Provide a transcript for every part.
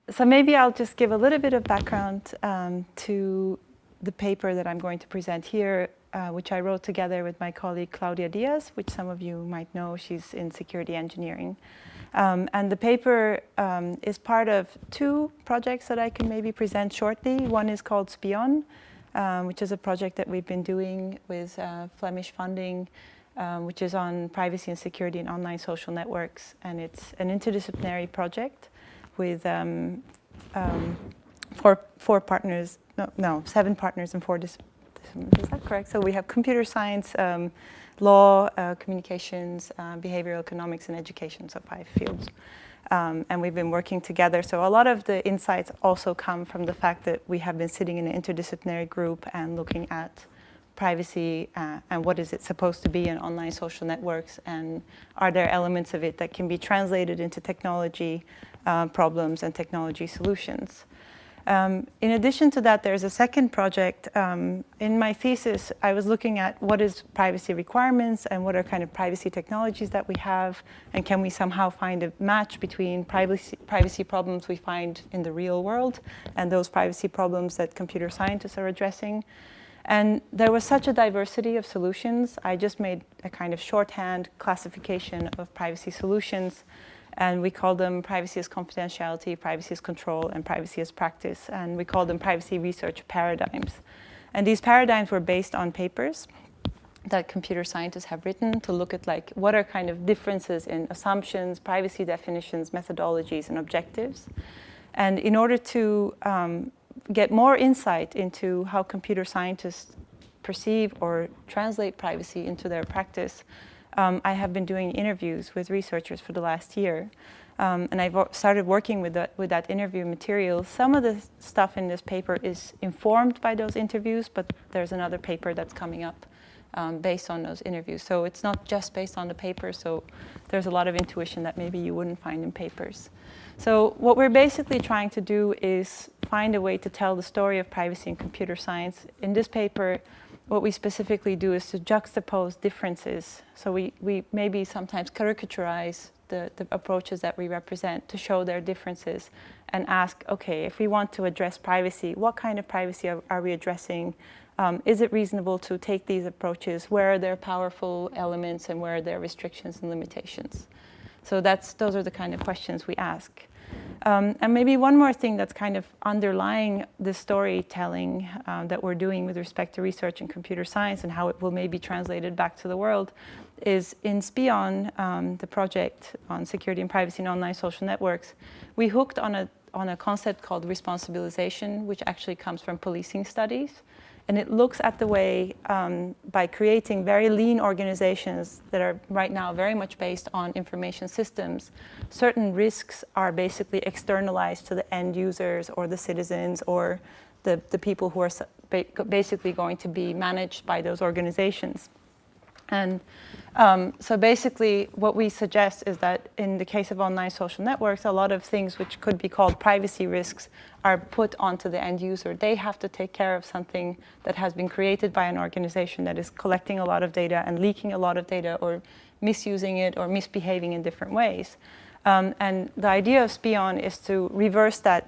So maybe I'll just give a little bit of background to the paper that I'm going to present here, which I wrote together with my colleague Claudia Diaz, which some of you might know. She's in security engineering. And the paper is part of two projects that I can maybe present shortly. One is called Spion, which is a project that we've been doing with Flemish funding, which is on privacy and security in online social networks. And it's an interdisciplinary project with four partners, seven partners and 4 disciplines. Is that correct? So we have computer science, law, communications, behavioral economics, and education, so 5 fields. And we've been working together. So a lot of the insights also come from the fact that we have been sitting in an interdisciplinary group and looking at privacy and what is it supposed to be in online social networks, and are there elements of it that can be translated into technology problems and technology solutions. In addition to that, there's a second project. In my thesis, I was looking at what is privacy requirements and what are kind of privacy technologies that we have, and can we somehow find a match between privacy problems we find in the real world and those privacy problems that computer scientists are addressing. And there was such a diversity of solutions. I just made a kind of shorthand classification of privacy solutions. And we call them privacy as confidentiality, privacy as control, and privacy as practice. And we call them privacy research paradigms. And these paradigms were based on papers that computer scientists have written to look at like what are kind of differences in assumptions, privacy definitions, methodologies, and objectives. And in order to get more insight into how computer scientists perceive or translate privacy into their practice, I have been doing interviews with researchers for the last year, and I've started working with that interview material. Some of the stuff in this paper is informed by those interviews, but there's another paper that's coming up based on those interviews. So it's not just based on the paper, so there's a lot of intuition that maybe you wouldn't find in papers. So what we're basically trying to do is find a way to tell the story of privacy in computer science. In this paper, what we specifically do is to juxtapose differences. So we maybe sometimes caricaturize the approaches that we represent to show their differences and ask, okay, if we want to address privacy, what kind of privacy are we addressing? Is it reasonable to take these approaches? Where are there powerful elements and where are there restrictions and limitations? So those are the kind of questions we ask. And maybe one more thing that's kind of underlying the storytelling that we're doing with respect to research in computer science and how it will maybe translate it back to the world is in Spion, the project on security and privacy in online social networks, we hooked on a concept called responsibilization, which actually comes from policing studies. And it looks at the way, by creating very lean organizations that are right now very much based on information systems, certain risks are basically externalized to the end users or the citizens or the people who are basically going to be managed by those organizations. And so basically what we suggest is that in the case of online social networks, a lot of things which could be called privacy risks are put onto the end user. They have to take care of something that has been created by an organization that is collecting a lot of data and leaking a lot of data or misusing it or misbehaving in different ways. And the idea of Spion is to reverse that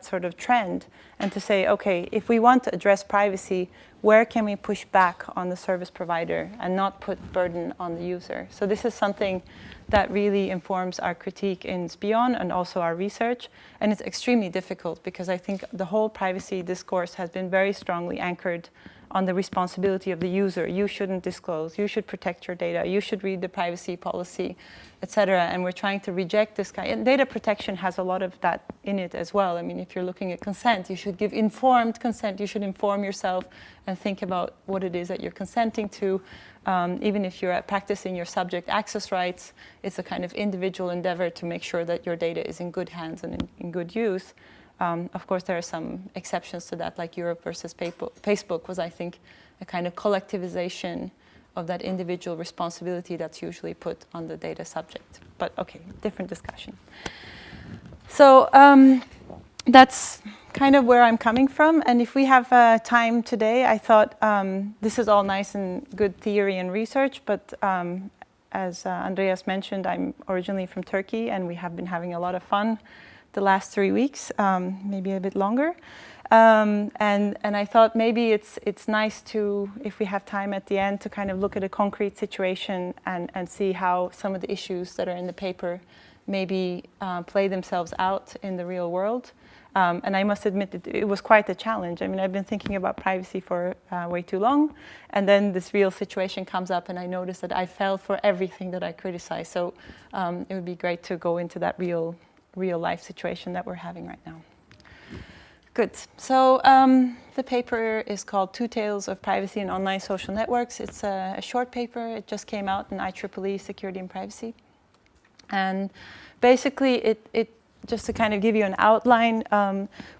sort of trend and to say, okay, if we want to address privacy, where can we push back on the service provider and not put burden on the user? So this is something that really informs our critique in Spion and also our research. And it's extremely difficult because I think the whole privacy discourse has been very strongly anchored on the responsibility of the user. You shouldn't disclose, you should protect your data, you should read the privacy policy, etc. And we're trying to reject this kind. And data protection has a lot of that in it as well. I mean, if you're looking at consent, you should give informed consent, you should inform yourself and think about what it is that you're consenting to. Even if you're practicing your subject access rights, it's a kind of individual endeavor to make sure that your data is in good hands and in good use. Of course, there are some exceptions to that, like Europe versus Facebook was, I think, a kind of collectivization of that individual responsibility that's usually put on the data subject. But okay, different discussion. So that's kind of where I'm coming from. And if we have time today, I thought this is all nice and good theory and research, but as Andreas mentioned, I'm originally from Turkey, and we have been having a lot of fun the last 3 weeks, maybe a bit longer. And I thought maybe it's nice to, if we have time at the end, to kind of look at a concrete situation and see how some of the issues that are in the paper maybe play themselves out in the real world. And I must admit that it was quite a challenge. I mean, I've been thinking about privacy for way too long, and then this real situation comes up, and I noticed that I fell for everything that I criticized. So it would be great to go into that real life situation that we're having right now. Good. So the paper is called Two Tales of Privacy in Online Social Networks. It's a short paper. It just came out in IEEE Security and Privacy. And basically, it just to kind of give you an outline,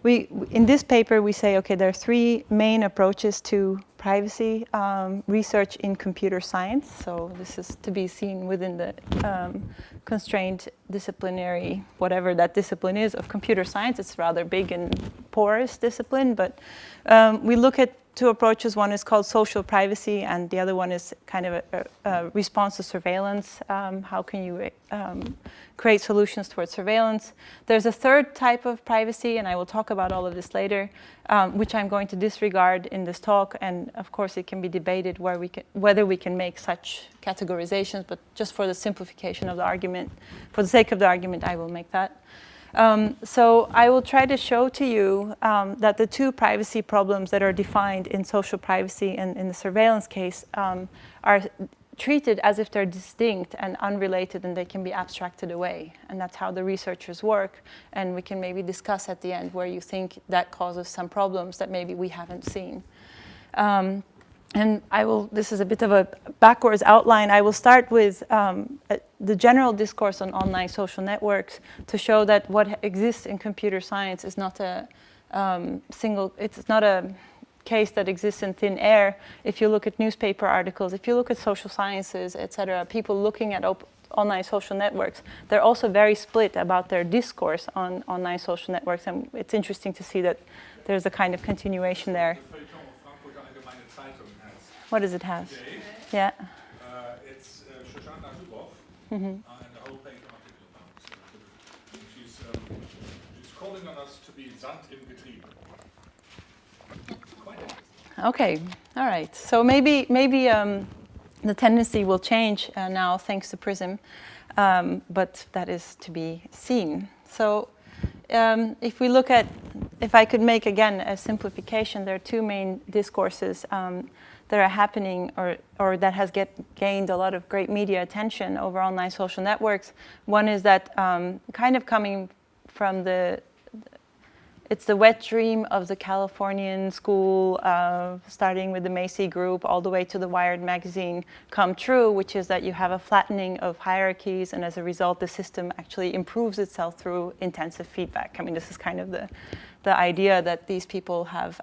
in this paper we say, okay, there are 3 main approaches to privacy research in computer science. So this is to be seen within the constrained disciplinary, whatever that discipline is, of computer science. It's rather big and porous discipline, but we look at 2 approaches. One is called social privacy, and the other one is kind of a response to surveillance. How can you create solutions towards surveillance? There's a 3rd type of privacy, and I will talk about all of this later, which I'm going to disregard in this talk. And of course, it can be debated whether we can make such categorizations, but just for the simplification of the argument, for the sake of the argument, I will make that. So I will try to show to you that the 2 privacy problems that are defined in social privacy and in the surveillance case are treated as if they're distinct and unrelated, and they can be abstracted away. And that's how the researchers work. And we can maybe discuss at the end where you think that causes some problems that maybe we haven't seen. And this is a bit of a backwards outline. I will start with the general discourse on online social networks to show that what exists in computer science is not a it's not a case that exists in thin air. If you look at newspaper articles, if you look at social sciences, etc., people looking at online social networks, they're also very split about their discourse on online social networks. And it's interesting to see that there's a kind of continuation there. What does it have? Today, yeah. It's Shoshana Zuboff, and the whole paper article about it. She's calling on us to be Sand im Getriebe. Quite interesting. Okay, all right. So maybe the tendency will change now thanks to PRISM, but that is to be seen. So if we look at, if I could make again a simplification, there are 2 main discourses that are happening or that has gained a lot of great media attention over online social networks. One is that kind of coming from it's the wet dream of the Californian school, starting with the Macy Group all the way to the Wired magazine, come true, which is that you have a flattening of hierarchies, and as a result, the system actually improves itself through intensive feedback. I mean, this is kind of the idea that these people have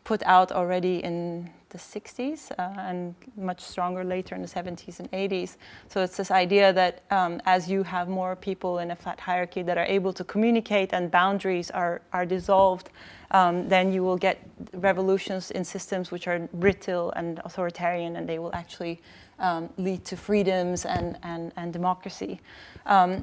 put out already in the 60s and much stronger later in the 70s and 80s. So it's this idea that as you have more people in a flat hierarchy that are able to communicate and boundaries are dissolved, then you will get revolutions in systems which are brittle and authoritarian, and they will actually lead to freedoms and democracy.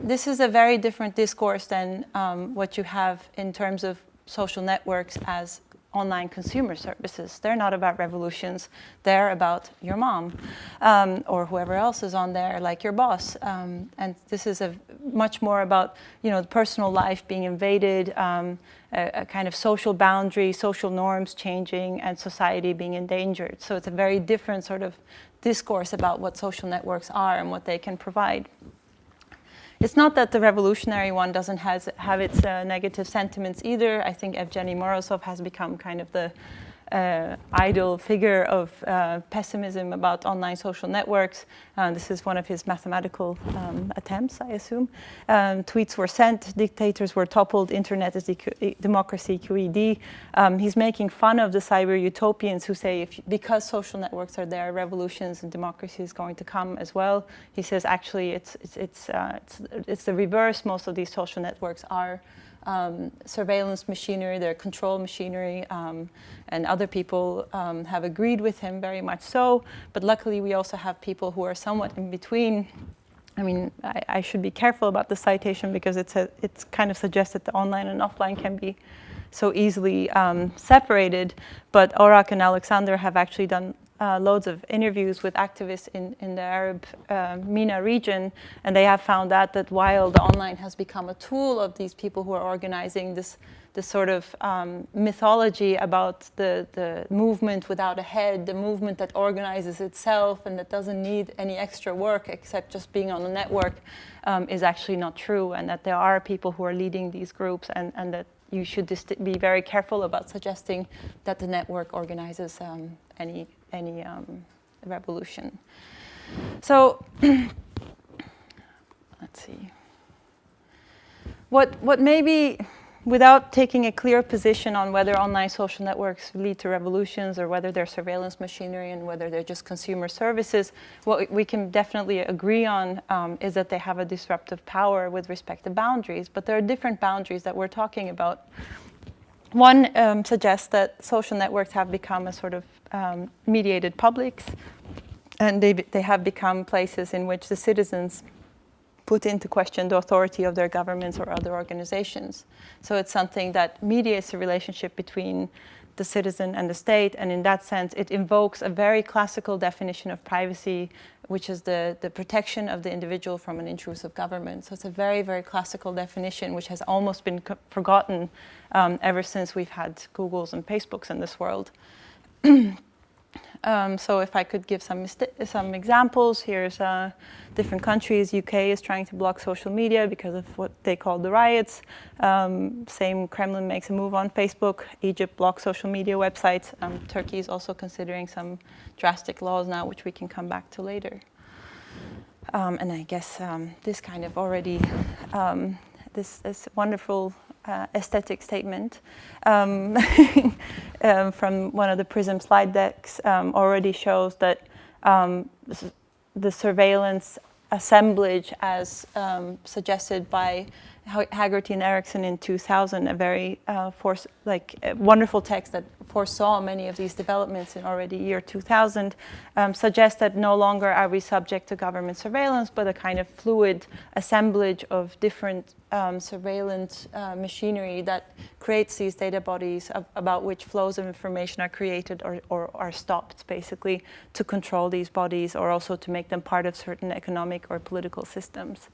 This is a very different discourse than what you have in terms of social networks as online consumer services. They're not about revolutions. They're about your mom or whoever else is on there, like your boss. And this is much more about, the personal life being invaded, a kind of social boundary, social norms changing, and society being endangered. So it's a very different sort of discourse about what social networks are and what they can provide. It's not that the revolutionary one doesn't have its negative sentiments either. I think Evgeny Morozov has become kind of the idol figure of pessimism about online social networks. This is one of his mathematical attempts, I assume. Tweets were sent, dictators were toppled, internet is democracy, QED. He's making fun of the cyber utopians who say because social networks are there, revolutions and democracy is going to come as well. He says actually it's the reverse. Most of these social networks are surveillance machinery, they're control machinery, and other people have agreed with him very much so. But luckily, we also have people who are somewhat in between I mean, I should be careful about the citation because it's kind of suggests that the online and offline can be so easily separated. But Orak and Alexander have actually done loads of interviews with activists in the Arab MENA region, and they have found out that while the online has become a tool of these people who are organizing this sort of mythology about the movement without a head, the movement that organizes itself and that doesn't need any extra work except just being on a network, is actually not true, and that there are people who are leading these groups, and that you should be very careful about suggesting that the network organizes any revolution. So let's see. What maybe, without taking a clear position on whether online social networks lead to revolutions or whether they're surveillance machinery and whether they're just consumer services, what we can definitely agree on is that they have a disruptive power with respect to boundaries. But there are different boundaries that we're talking about. One suggests that social networks have become a sort of mediated publics, and they have become places in which the citizens put into question the authority of their governments or other organizations. So it's something that mediates the relationship between the citizen and the state, and in that sense it invokes a very classical definition of privacy, which is the protection of the individual from an intrusive government. So it's a very, very classical definition which has almost been forgotten ever since we've had Googles and Facebooks in this world. So if I could give some examples, here's different countries. UK is trying to block social media because of what they call the riots. Same, Kremlin makes a move on Facebook. Egypt blocks social media websites. Turkey is also considering some drastic laws now, which we can come back to later. And I guess this kind of already, this wonderful aesthetic statement from one of the PRISM slide decks already shows that the surveillance assemblage, as suggested by Haggerty and Erickson in 2000, a very wonderful text that foresaw many of these developments in already year 2000, suggests that no longer are we subject to government surveillance, but a kind of fluid assemblage of different surveillance machinery that creates these data bodies about which flows of information are created or are stopped, basically, to control these bodies or also to make them part of certain economic or political systems.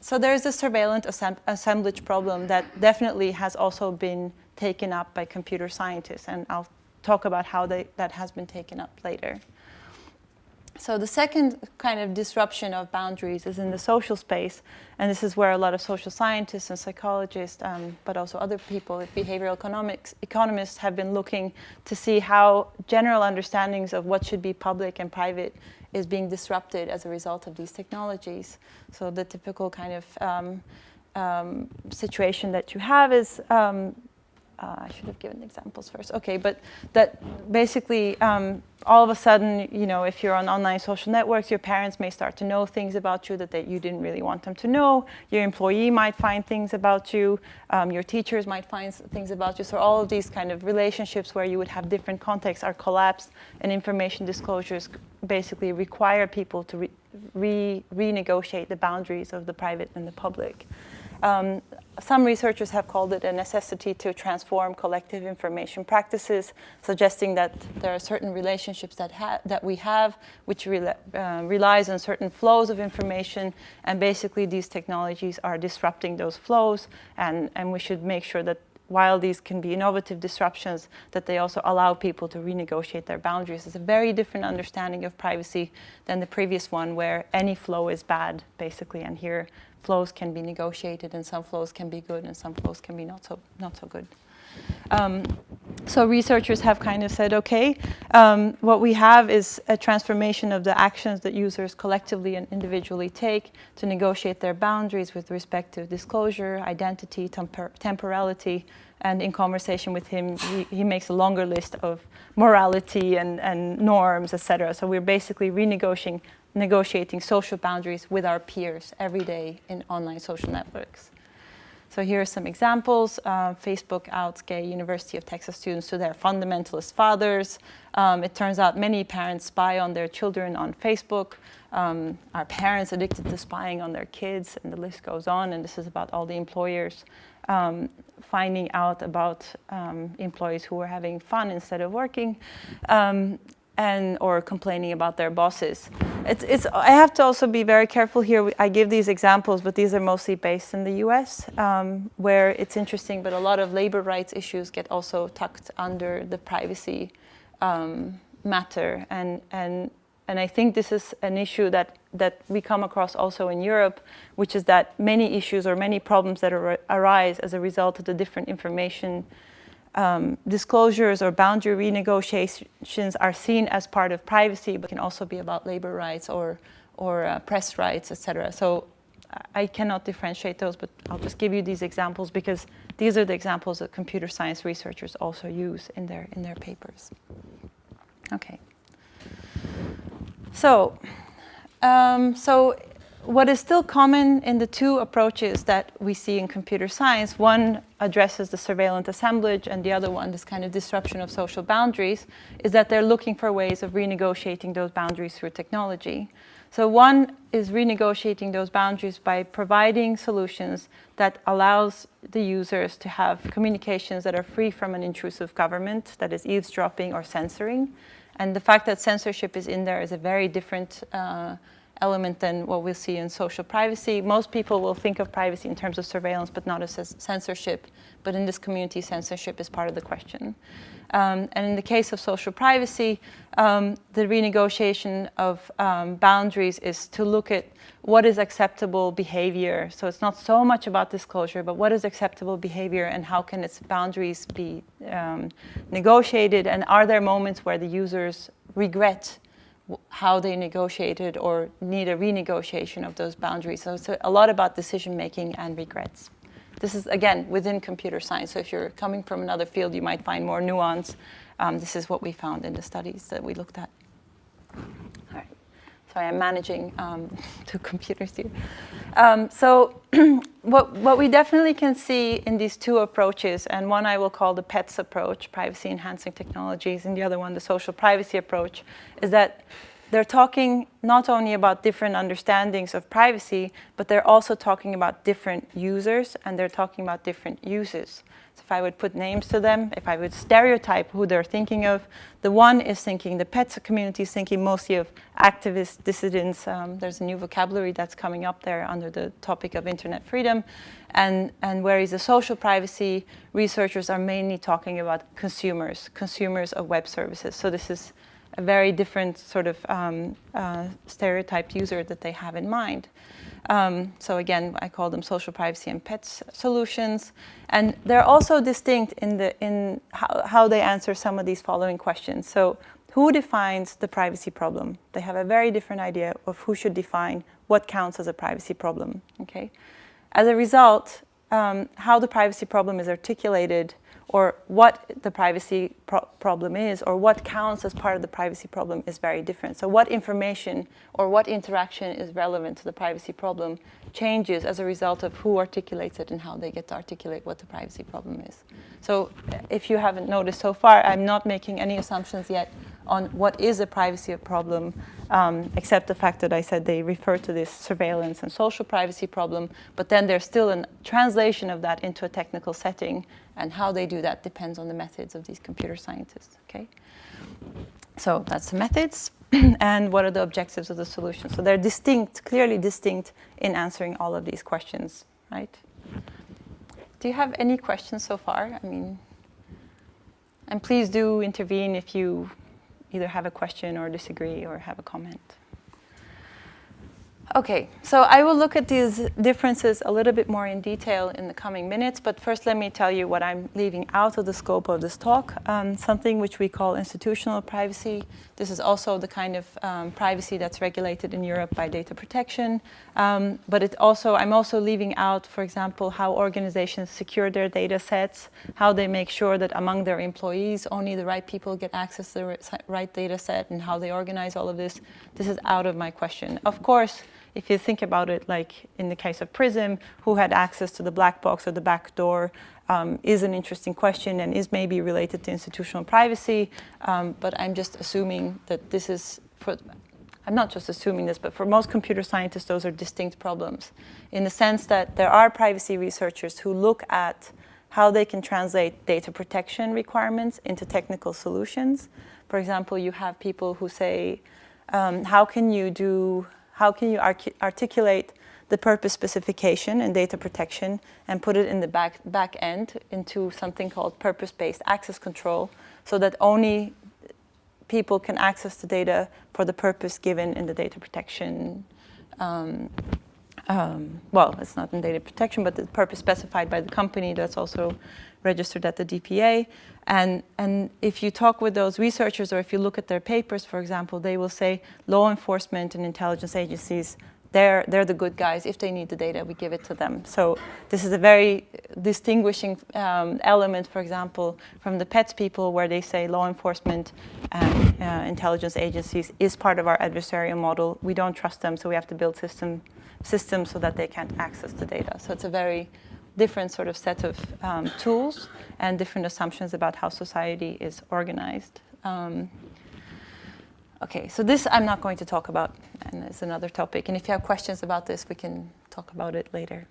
So there's a surveillance assemblage problem that definitely has also been taken up by computer scientists, and I'll talk about how that has been taken up later. So the second kind of disruption of boundaries is in the social space, and this is where a lot of social scientists and psychologists, but also other people, behavioral economists, have been looking to see how general understandings of what should be public and private is being disrupted as a result of these technologies. So the typical kind of situation that you have is, I should have given examples first. Okay, but that basically all of a sudden, you know, if you're on online social networks, your parents may start to know things about you that you didn't really want them to know. Your employee might find things about you. Your teachers might find things about you. So all of these kind of relationships where you would have different contexts are collapsed, and information disclosures basically require people to renegotiate the boundaries of the private and the public. Some researchers have called it a necessity to transform collective information practices, suggesting that there are certain relationships that we have which relies on certain flows of information, and basically these technologies are disrupting those flows, and we should make sure that while these can be innovative disruptions, that they also allow people to renegotiate their boundaries. It's a very different understanding of privacy than the previous one, where any flow is bad, basically, and here flows can be negotiated, and some flows can be good, and some flows can be not so good. So researchers have kind of said, okay, what we have is a transformation of the actions that users collectively and individually take to negotiate their boundaries with respect to disclosure, identity, temporality, and in conversation with him, he makes a longer list of morality and norms, etc. So we're basically negotiating social boundaries with our peers every day in online social networks. So here are some examples. Facebook outs gay University of Texas students to their fundamentalist fathers. It turns out many parents spy on their children on Facebook. Are parents addicted to spying on their kids? And the list goes on. And this is about all the employers finding out about employees who were having fun instead of working. Or complaining about their bosses. I have to also be very careful here. I give these examples, but these are mostly based in the US, where it's interesting, but a lot of labor rights issues get also tucked under the privacy matter. And I think this is an issue that we come across also in Europe, which is that many issues or many problems that arise as a result of the different information disclosures or boundary renegotiations are seen as part of privacy, but can also be about labor rights or press rights, etc. So I cannot differentiate those, but I'll just give you these examples because these are the examples that computer science researchers also use in their papers. Okay. So what is still common in the two approaches that we see in computer science, one addresses the surveillance assemblage and the other one, this kind of disruption of social boundaries, is that they're looking for ways of renegotiating those boundaries through technology. So one is renegotiating those boundaries by providing solutions that allows the users to have communications that are free from an intrusive government, that is eavesdropping or censoring. And the fact that censorship is in there is a very different element than what we'll see in social privacy. Most people will think of privacy in terms of surveillance, but not as censorship. But in this community, censorship is part of the question. And in the case of social privacy, the renegotiation of boundaries is to look at what is acceptable behavior. So it's not so much about disclosure, but what is acceptable behavior and how can its boundaries be negotiated? And are there moments where the users regret how they negotiated or need a renegotiation of those boundaries? So it's a lot about decision making and regrets. This is, again, within computer science. So if you're coming from another field, you might find more nuance. This is what we found in the studies that we looked at. All right. Sorry, I'm managing two computers here. So what we definitely can see in these two approaches, and one I will call the PETS approach, privacy enhancing technologies, and the other one, the social privacy approach, is that they're talking not only about different understandings of privacy, but they're also talking about different users, and they're talking about different uses. So if I would put names to them, if I would stereotype who they're thinking of, the one is thinking, the PETS community is thinking mostly of activists, dissidents. There's a new vocabulary that's coming up there under the topic of internet freedom. And whereas the social privacy researchers are mainly talking about consumers of web services. So this is a very different sort of stereotyped user that they have in mind. So again, I call them social privacy and PETS solutions. And they're also distinct in how they answer some of these following questions. So who defines the privacy problem? They have a very different idea of who should define what counts as a privacy problem. Okay? As a result, how the privacy problem is articulated, or what the privacy problem is, or what counts as part of the privacy problem is very different. So what information or what interaction is relevant to the privacy problem changes as a result of who articulates it and how they get to articulate what the privacy problem is. So if you haven't noticed so far, I'm not making any assumptions yet on what is a privacy problem, except the fact that I said they refer to this surveillance and social privacy problem, but then there's still a translation of that into a technical setting, and how they do that depends on the methods of these computer scientists, okay? So that's the methods, and what are the objectives of the solution? So they're distinct, clearly distinct in answering all of these questions, right? Do you have any questions so far? I mean, and please do intervene if you either have a question or disagree or have a comment. Okay, so I will look at these differences a little bit more in detail in the coming minutes, but first let me tell you what I'm leaving out of the scope of this talk, something which we call institutional privacy. This is also the kind of privacy that's regulated in Europe by data protection, but I'm also leaving out, for example, how organizations secure their data sets, how they make sure that among their employees only the right people get access to the right data set, and how they organize all of this. This is out of my question. Of course, if you think about it, like in the case of PRISM, who had access to the black box or the back door is an interesting question and is maybe related to institutional privacy. But I'm just assuming that this is, I'm not just assuming this, but for most computer scientists, those are distinct problems in the sense that there are privacy researchers who look at how they can translate data protection requirements into technical solutions. For example, you have people who say, how can you articulate the purpose specification and data protection and put it in the back end into something called purpose-based access control, so that only people can access the data for the purpose given in the data protection. Well, it's not in data protection, but the purpose specified by the company that's also registered at the DPA. And if you talk with those researchers, or if you look at their papers, for example, they will say law enforcement and intelligence agencies, they're the good guys. If they need the data, we give it to them. So this is a very distinguishing element, for example, from the PETS people, where they say law enforcement and intelligence agencies is part of our adversarial model. We don't trust them, so we have to build systems so that they can't access the data. So it's a very different sort of set of tools and different assumptions about how society is organized. Okay, so this I'm not going to talk about, and it's another topic. And if you have questions about this, we can talk about it later.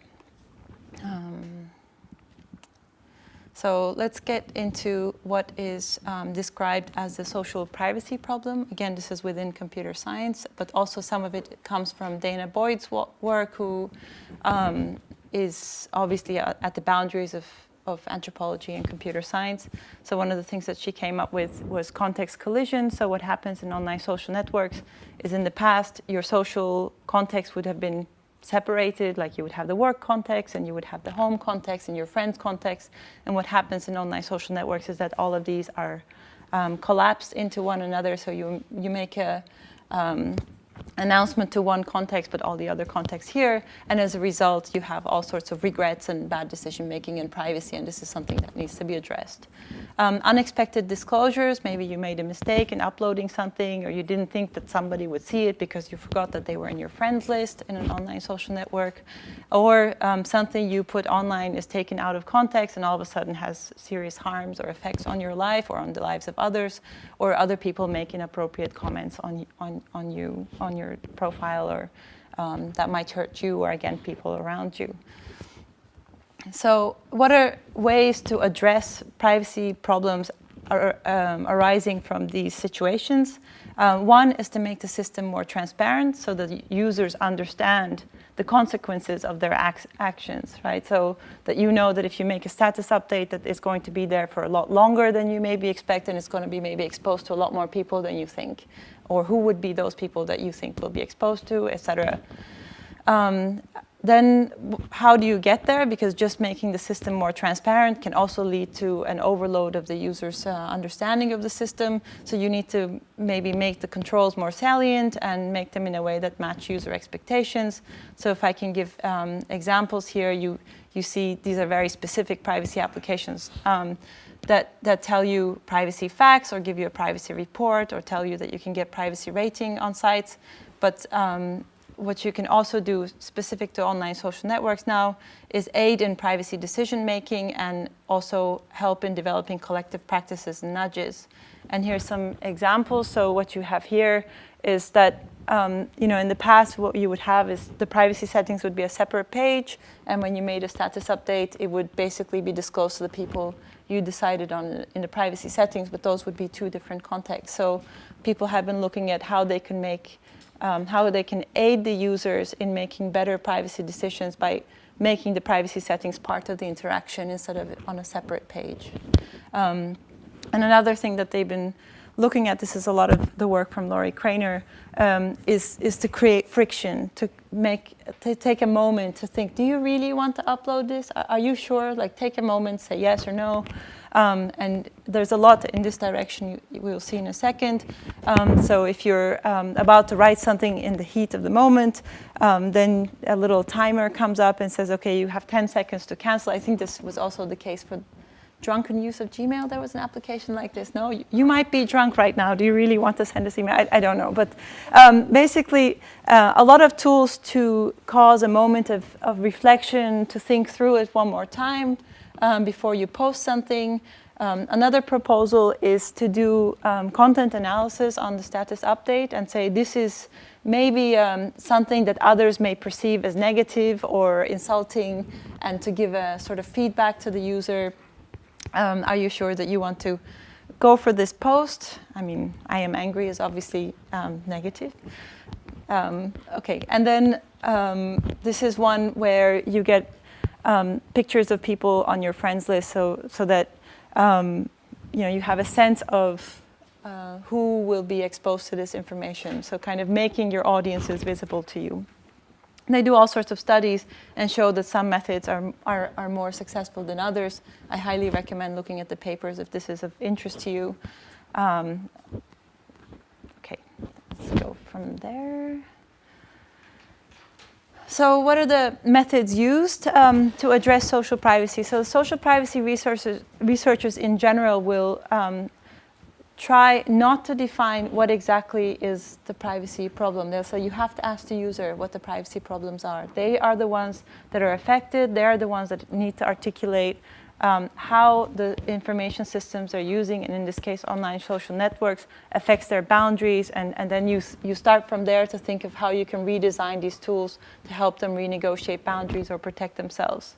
So let's get into what is described as the social privacy problem. Again, this is within computer science, but also some of it comes from Dana Boyd's work, who is obviously at the boundaries of anthropology and computer science. So one of the things that she came up with was context collision. So what happens in online social networks is, in the past, your social context would have been separated, like you would have the work context and you would have the home context and your friends context. And what happens in online social networks is that all of these are collapsed into one another. So you make a announcement to one context, but all the other contexts here. And as a result, you have all sorts of regrets and bad decision making and privacy. And this is something that needs to be addressed. Unexpected disclosures. Maybe you made a mistake in uploading something, or you didn't think that somebody would see it because you forgot that they were in your friends list in an online social network. Or something you put online is taken out of context and all of a sudden has serious harms or effects on your life or on the lives of others, or other people make inappropriate comments on your profile, or that might hurt you, or again, people around you. So what are ways to address privacy problems arising from these situations? One is to make the system more transparent so that users understand the consequences of their actions, right? So that you know that if you make a status update, that it's going to be there for a lot longer than you maybe expect, and it's going to be maybe exposed to a lot more people than you think, or who would be those people that you think will be exposed to, etc. Then how do you get there? Because just making the system more transparent can also lead to an overload of the user's understanding of the system. So you need to maybe make the controls more salient and make them in a way that match user expectations. So if I can give examples here, you see these are very specific privacy applications that tell you privacy facts, or give you a privacy report, or tell you that you can get privacy rating on sites. But what you can also do specific to online social networks now is aid in privacy decision making, and also help in developing collective practices and nudges. And here's some examples. So what you have here is that in the past, what you would have is the privacy settings would be a separate page, and when you made a status update, it would basically be disclosed to the people you decided on in the privacy settings, but those would be two different contexts. So people have been looking at how they can aid the users in making better privacy decisions by making the privacy settings part of the interaction instead of on a separate page. And another thing that they've been looking at, this is a lot of the work from Laurie Craner, is to create friction, to take a moment to think, do you really want to upload this? Are you sure? Like, take a moment, say yes or no. And there's a lot in this direction we'll see in a second. So if you're about to write something in the heat of the moment, then a little timer comes up and says, okay, you have 10 seconds to cancel. I think this was also the case for drunken use of Gmail, there was an application like this. No, you might be drunk right now. Do you really want to send us email? I don't know. But basically, a lot of tools to cause a moment of reflection, to think through it one more time before you post something. Another proposal is to do content analysis on the status update and say this is maybe something that others may perceive as negative or insulting, and to give a sort of feedback to the user. Are you sure that you want to go for this post? I mean, I am angry is obviously negative. Okay, and then this is one where you get pictures of people on your friends list, so that you have a sense of who will be exposed to this information. So kind of making your audiences visible to you. And they do all sorts of studies and show that some methods are more successful than others. I highly recommend looking at the papers if this is of interest to you. Okay, let's go from there. So what are the methods used to address social privacy? So social privacy researchers in general will try not to define what exactly is the privacy problem. They'll say you have to ask the user what the privacy problems are. They are the ones that are affected. They are the ones that need to articulate how the information systems they're using, and in this case online social networks, affects their boundaries, and then you start from there to think of how you can redesign these tools to help them renegotiate boundaries or protect themselves.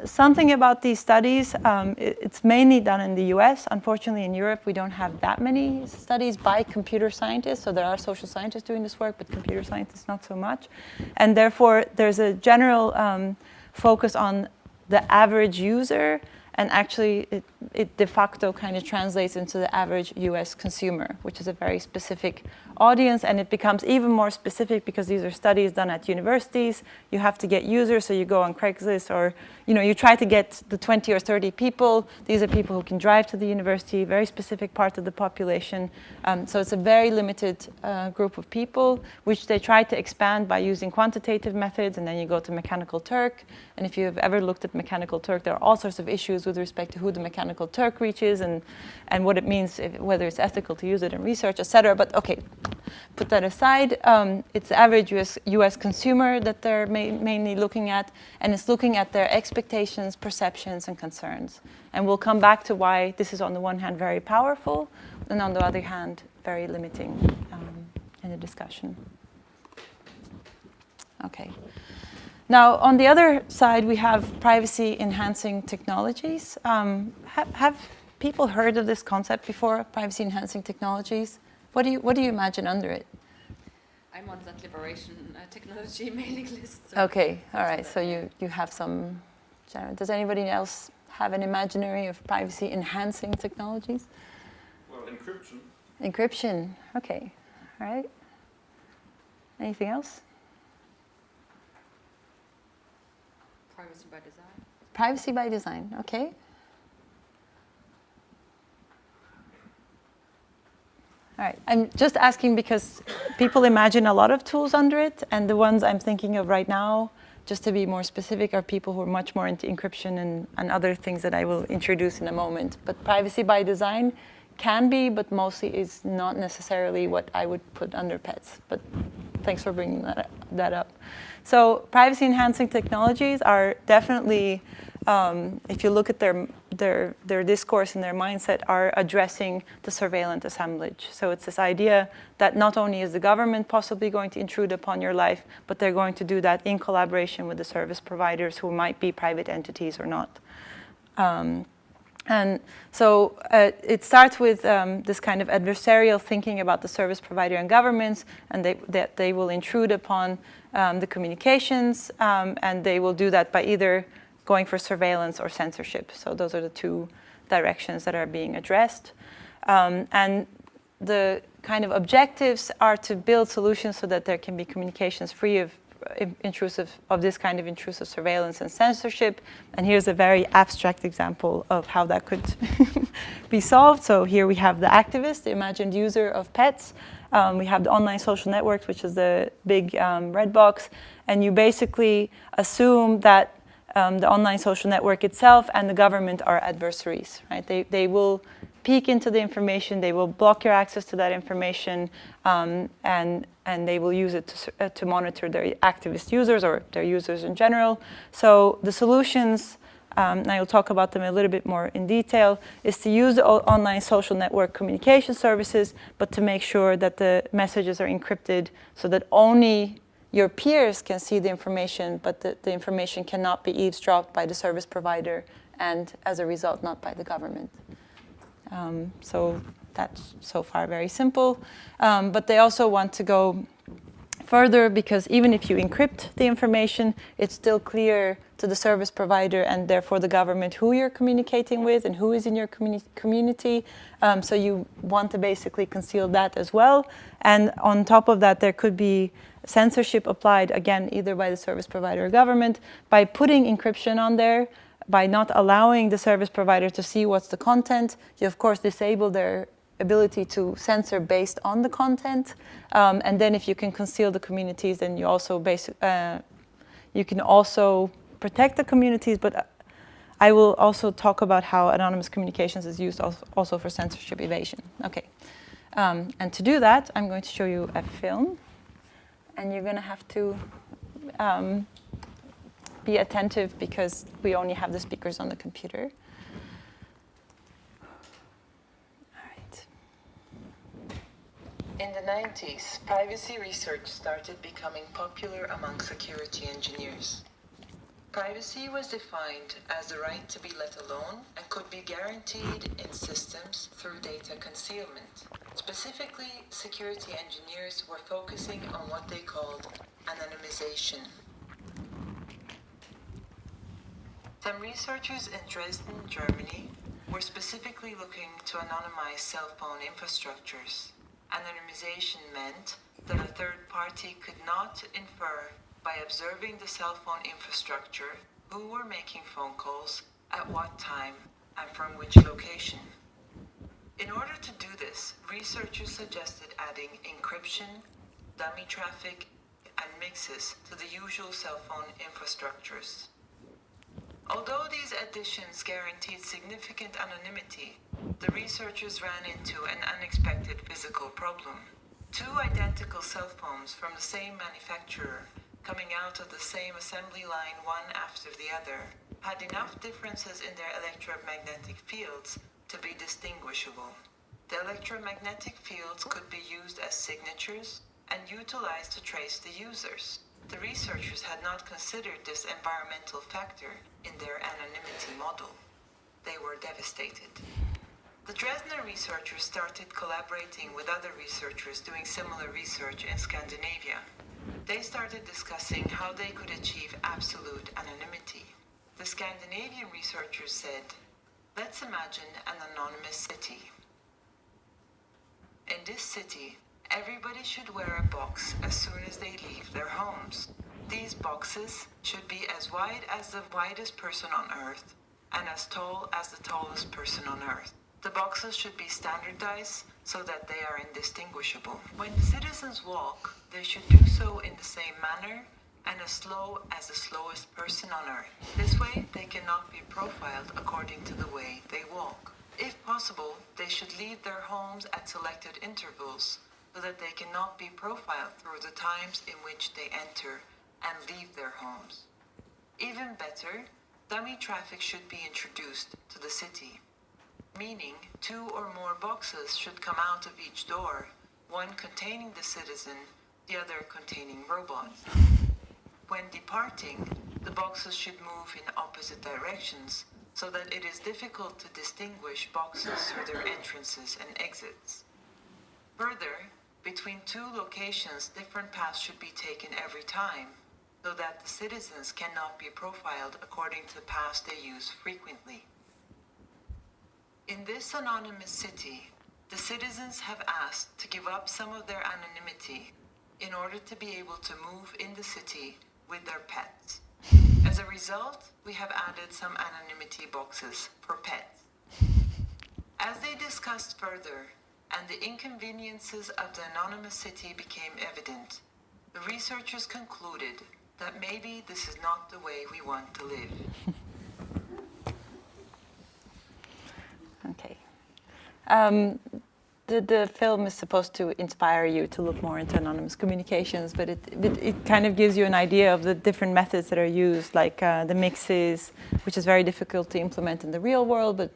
Something about these studies, it's mainly done in the US. Unfortunately, in Europe, we don't have that many studies by computer scientists. So there are social scientists doing this work, but computer scientists not so much. And therefore, there's a general focus on the average user, and actually it de facto kind of translates into the average US consumer, which is a very specific audience, and it becomes even more specific because these are studies done at universities. You have to get users, so you go on Craigslist, or you try to get the 20 or 30 people. These are people who can drive to the university, very specific part of the population. So it's a very limited group of people, which they try to expand by using quantitative methods, and then you go to Mechanical Turk. And if you've ever looked at Mechanical Turk, there are all sorts of issues with respect to who the Mechanical Turk reaches and what it means, whether it's ethical to use it in research, etc. But okay, put that aside. It's the average US consumer that they're mainly looking at, and it's looking at their expectations, perceptions, and concerns. And we'll come back to why this is on the one hand very powerful, and on the other hand very limiting in the discussion. Okay. Now, on the other side, we have privacy-enhancing technologies. Have people heard of this concept before, privacy-enhancing technologies? What do you imagine under it? I'm on that liberation technology mailing list. So okay, all right. So you have some. Does anybody else have an imaginary of privacy-enhancing technologies? Well, encryption. Encryption. Okay. All right. Anything else? privacy by design. Privacy by design. Okay. All right, I'm just asking because people imagine a lot of tools under it, and the ones I'm thinking of right now, just to be more specific, are people who are much more into encryption and other things that I will introduce in a moment. But privacy by design can be, but mostly is not necessarily what I would put under pets. But thanks for bringing that up. So privacy enhancing technologies are definitely, if you look at their discourse and their mindset, are addressing the surveillance assemblage. So it's this idea that not only is the government possibly going to intrude upon your life, but they're going to do that in collaboration with the service providers who might be private entities or not. And so it starts with this kind of adversarial thinking about the service provider and governments, and that they will intrude upon the communications, and they will do that by either going for surveillance or censorship. So those are the two directions that are being addressed. And the kind of objectives are to build solutions so that there can be communications free of this kind of intrusive surveillance and censorship. And here's a very abstract example of how that could be solved. So here we have the activist, the imagined user of pets. We have the online social networks, which is the big red box. And you basically assume that the online social network itself and the government are adversaries, right? They will peek into the information, they will block your access to that information, and they will use it to monitor their activist users or their users in general. So the solutions, and I will talk about them a little bit more in detail, is to use the online social network communication services, but to make sure that the messages are encrypted so that only your peers can see the information, but the information cannot be eavesdropped by the service provider and, as a result, not by the government. So that's so far very simple. But they also want to go further, because even if you encrypt the information, it's still clear to the service provider and therefore the government who you're communicating with and who is in your community. So you want to basically conceal that as well. And on top of that, there could be censorship applied, again, either by the service provider or government, by putting encryption on there, by not allowing the service provider to see what's the content. You, of course, disable their ability to censor based on the content. And then if you can conceal the communities, then you also you can also protect the communities, but I will also talk about how anonymous communications is used also for censorship evasion. Okay, and to do that, I'm going to show you a film, and you're going to have to be attentive because we only have the speakers on the computer. In the 90s, privacy research started becoming popular among security engineers. Privacy was defined as the right to be let alone and could be guaranteed in systems through data concealment. Specifically, security engineers were focusing on what they called anonymization. Some researchers in Dresden, Germany, were specifically looking to anonymize cell phone infrastructures. Anonymization meant that a third party could not infer by observing the cell phone infrastructure who were making phone calls, at what time, and from which location. In order to do this, researchers suggested adding encryption, dummy traffic, and mixes to the usual cell phone infrastructures. Although these additions guaranteed significant anonymity, the researchers ran into an unexpected physical problem. Two identical cell phones from the same manufacturer, coming out of the same assembly line one after the other, had enough differences in their electromagnetic fields to be distinguishable. The electromagnetic fields could be used as signatures and utilized to trace the users. The researchers had not considered this environmental factor in their anonymity model. They were devastated. The Dresdner researchers started collaborating with other researchers doing similar research in Scandinavia. They started discussing how they could achieve absolute anonymity. The Scandinavian researchers said, let's imagine an anonymous city. In this city, everybody should wear a box as soon as they leave their homes. These boxes should be as wide as the widest person on Earth and as tall as the tallest person on Earth. The boxes should be standardized so that they are indistinguishable. When the citizens walk, they should do so in the same manner and as slow as the slowest person on Earth. This way, they cannot be profiled according to the way they walk. If possible, they should leave their homes at selected intervals so that they cannot be profiled through the times in which they enter and leave their homes. Even better, dummy traffic should be introduced to the city, meaning 2 or more boxes should come out of each door, one containing the citizen, the other containing robots. When departing, the boxes should move in opposite directions so that it is difficult to distinguish boxes through their entrances and exits. Further, between 2 locations, different paths should be taken every time, so that the citizens cannot be profiled according to the paths they use frequently. In this anonymous city, the citizens have asked to give up some of their anonymity in order to be able to move in the city with their pets. As a result, we have added some anonymity boxes for pets. As they discussed further, and the inconveniences of the anonymous city became evident, the researchers concluded that maybe this is not the way we want to live. Okay. The film is supposed to inspire you to look more into anonymous communications, but it kind of gives you an idea of the different methods that are used, like the mixes, which is very difficult to implement in the real world, but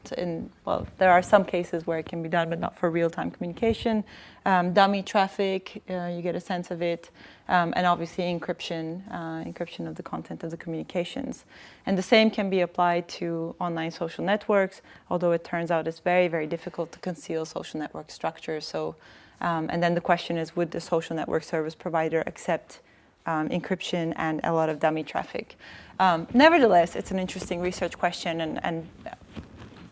there are some cases where it can be done, but not for real-time communication. Dummy traffic, you get a sense of it, and obviously encryption of the content of the communications. And the same can be applied to online social networks, although it turns out it's very, very difficult to conceal social network structures. So, and then the question is, would the social network service provider accept encryption and a lot of dummy traffic? Nevertheless, it's an interesting research question and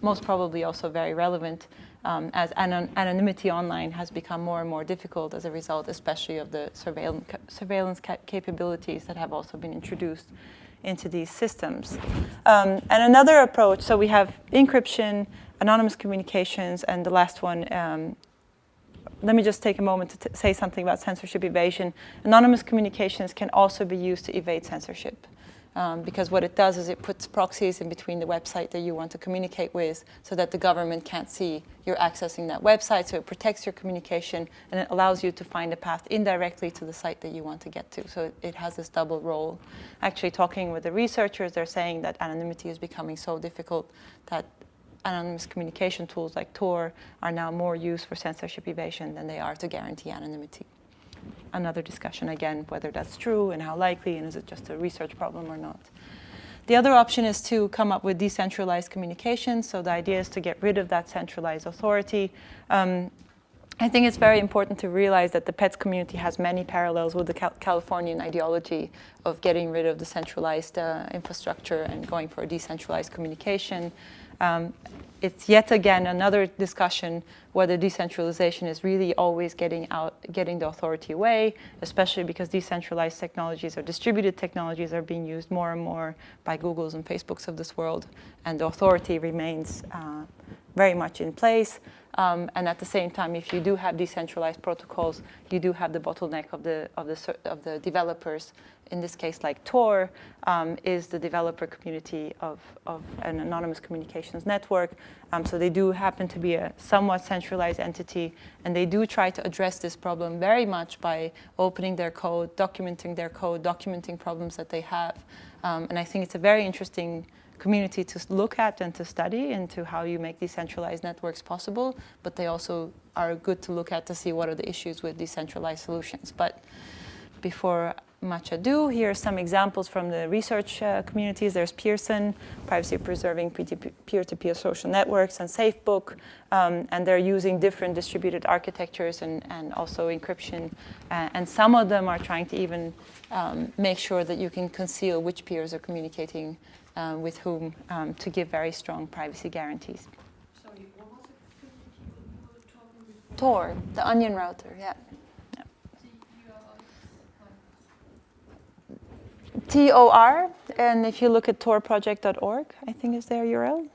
most probably also very relevant, as anonymity online has become more and more difficult as a result, especially of the surveillance capabilities that have also been introduced into these systems. And another approach, so we have encryption, anonymous communications, and the last one, let me just take a moment to say something about censorship evasion. Anonymous communications can also be used to evade censorship. Because what it does is it puts proxies in between the website that you want to communicate with so that the government can't see you're accessing that website, so it protects your communication and it allows you to find a path indirectly to the site that you want to get to. So it has this double role. Actually, talking with the researchers, they're saying that anonymity is becoming so difficult that anonymous communication tools like Tor are now more used for censorship evasion than they are to guarantee anonymity. Another discussion again, whether that's true and how likely, and is it just a research problem or not. The other option is to come up with decentralized communication. So the idea is to get rid of that centralized authority. I think it's very important to realize that the pets community has many parallels with the Californian ideology of getting rid of the centralized infrastructure and going for a decentralized communication. It's yet again another discussion whether decentralization is really always getting the authority away, especially because decentralized technologies or distributed technologies are being used more and more by Googles and Facebooks of this world, and the authority remains very much in place. And at the same time, if you do have decentralized protocols, you do have the bottleneck of the developers. In this case, like Tor, is the developer community of an anonymous communications network. So they do happen to be a somewhat centralized entity, and they do try to address this problem very much by opening their code, documenting problems that they have. And I think it's a very interesting community to look at and to study into how you make decentralized networks possible, but they also are good to look at to see what are the issues with decentralized solutions. But before much ado, here are some examples from the research communities. There's Pearson, privacy preserving peer-to-peer social networks, and SafeBook, and they're using different distributed architectures and also encryption. And some of them are trying to even make sure that you can conceal which peers are communicating with whom to give very strong privacy guarantees. Sorry, what was it you were talking before? Tor, the onion router, yeah. TOR, and if you look at torproject.org, I think is their URL.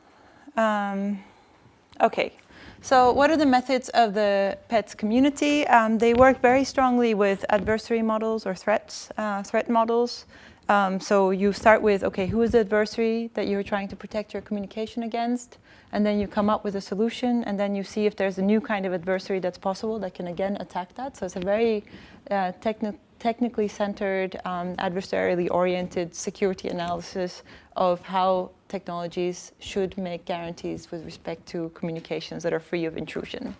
Okay, so what are the methods of the PETS community? They work very strongly with adversary models or threat models. So you start with, okay, who is the adversary that you're trying to protect your communication against? And then you come up with a solution, and then you see if there's a new kind of adversary that's possible that can again attack that. So it's a very technically centered, adversarially oriented security analysis of how technologies should make guarantees with respect to communications that are free of intrusion.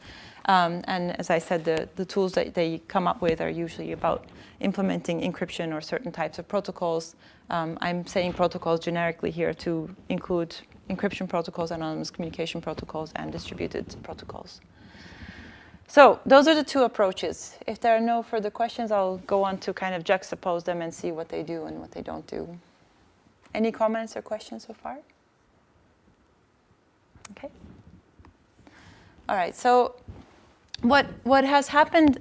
And as I said, the tools that they come up with are usually about implementing encryption or certain types of protocols. I'm saying protocols generically here to include encryption protocols, anonymous communication protocols, and distributed protocols. So those are the two approaches. If there are no further questions, I'll go on to kind of juxtapose them and see what they do and what they don't do. Any comments or questions so far? Okay. All right, so what has happened,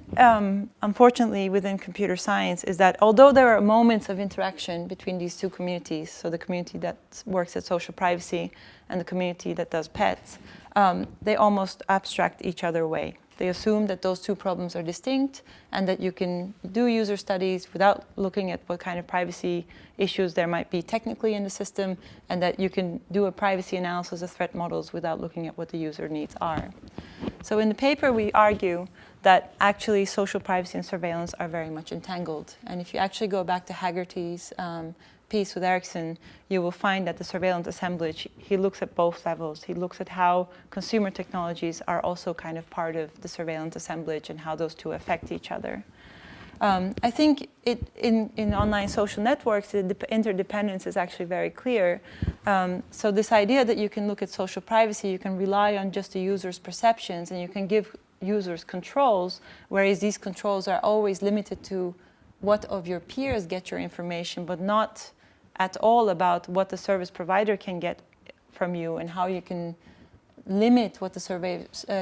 unfortunately, within computer science is that although there are moments of interaction between these two communities, so the community that works at social privacy and the community that does pets, they almost abstract each other away. They assume that those two problems are distinct and that you can do user studies without looking at what kind of privacy issues there might be technically in the system, and that you can do a privacy analysis of threat models without looking at what the user needs are. So in the paper, we argue that actually social privacy and surveillance are very much entangled. And if you actually go back to Haggerty's piece with Ericsson, you will find that the surveillance assemblage, he looks at both levels. He looks at how consumer technologies are also kind of part of the surveillance assemblage and how those two affect each other. I think in online social networks, the interdependence is actually very clear. So this idea that you can look at social privacy, you can rely on just the user's perceptions, and you can give users controls, whereas these controls are always limited to what of your peers get your information, but not at all about what the service provider can get from you and how you can limit what the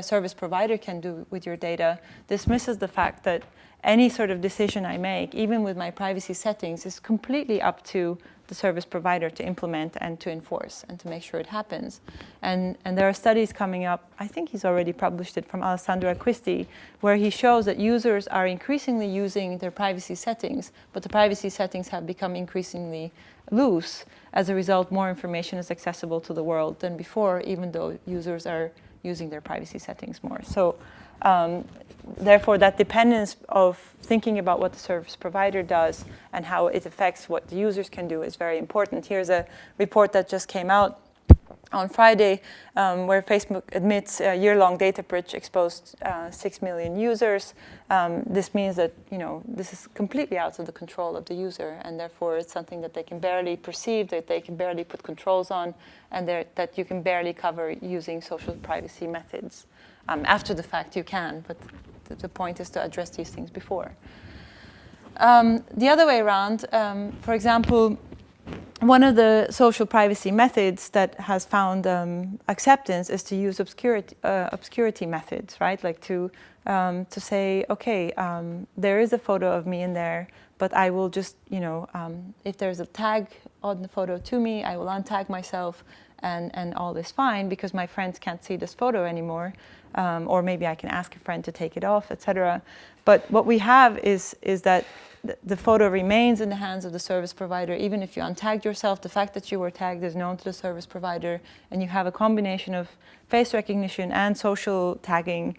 service provider can do with your data, dismisses the fact that any sort of decision I make, even with my privacy settings, is completely up to the service provider to implement and to enforce and to make sure it happens. And there are studies coming up, I think he's already published it, from Alessandro Acquisti, where he shows that users are increasingly using their privacy settings, but the privacy settings have become increasingly loose. As a result, more information is accessible to the world than before, even though users are using their privacy settings more. So therefore, that dependence of thinking about what the service provider does and how it affects what the users can do is very important. Here's a report that just came out on Friday, where Facebook admits a year-long data breach exposed 6 million users. This means that this is completely out of the control of the user, and therefore it's something that they can barely perceive, that they can barely put controls on, and that you can barely cover using social privacy methods. After the fact, you can, but the point is to address these things before. The other way around, for example, one of the social privacy methods that has found acceptance is to use obscurity methods, right? Like to say, okay, there is a photo of me in there, but I will just, if there's a tag on the photo to me, I will untag myself, and all is fine because my friends can't see this photo anymore, or maybe I can ask a friend to take it off, etc. But what we have is that the photo remains in the hands of the service provider. Even if you untagged yourself, the fact that you were tagged is known to the service provider, and you have a combination of face recognition and social tagging,